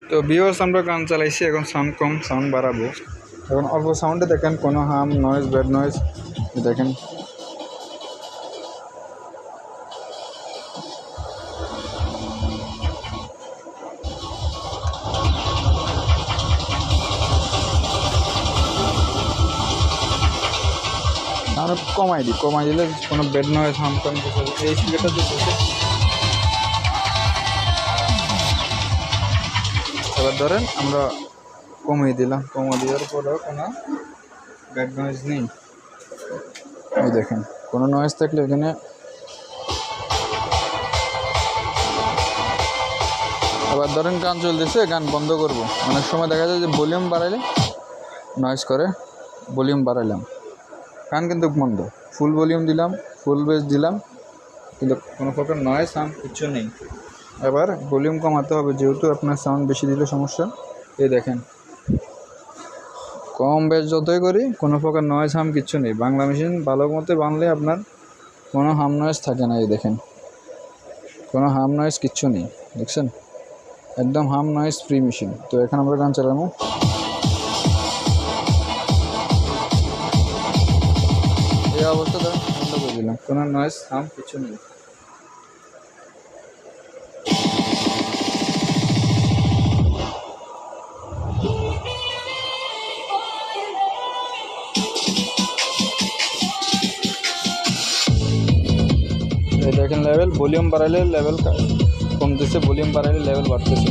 তো ভিউয়ার্স আমরা গান চালাইছি, এখন সাউন্ড কম, সাউন্ড বাড়াবো। এখন অল্প সাউন্ডে দেখেন, কোনো হাম নয়েজ ব্যাড নয়েজ দেখেন। আমরা কমাই দিলে কোনো ব্যাড নয়েজ হাম কম কিছু এই স্পিকারটা দিচ্ছে। এবার ধরেন আমরা কমিয়ে দিলাম, কমিয়ে দেওয়ার পরেও কোনো ব্যাড নয়েজ নেই। এই দেখেন, কোনো নয়েজ থাকলে এখানে আবার ধরেন গান চলতেছে, গান বন্ধ করব। অনেক সময় দেখা যায় যে ভলিউম বাড়াইলে নয়েজ করে, ভলিউম বাড়াইলাম, গান কিন্তু বন্ধ। ফুল ভলিউম দিলাম, ফুল বেস দিলাম, কিন্তু কোনো প্রকার নয়েজ সাউন্ড কিচ্ছু নেই। এবার ভলিউম কমাতে হবে, যেহেতু আপনার সাউন্ড বেশি দিলে সমস্যা। এই দেখেন, কম বেস যতই করি কোনো প্রকার নয়েজ হাম কিচ্ছু নেই। বাংলা মেশিন ভালো মতো বানলে আপনার কোনো হাম নয়েজ থাকে না। এই দেখেন, কোনো হাম নয়েজ কিচ্ছু নেই, দেখছেন, একদম হাম নয়েজ ফ্রি মেশিন। তো এখন আমরা গান চালাবো। এই অবস্থা ধরেন বন্ধ করে দিলাম, কোনো নয়েজ হাম কিছু নেই। এই দেখেন লেভেল, ভলিউম বাড়াইলে লেভেল কমতেছে, ভলিউম বাড়াইলে লেভেল বাড়তেছে।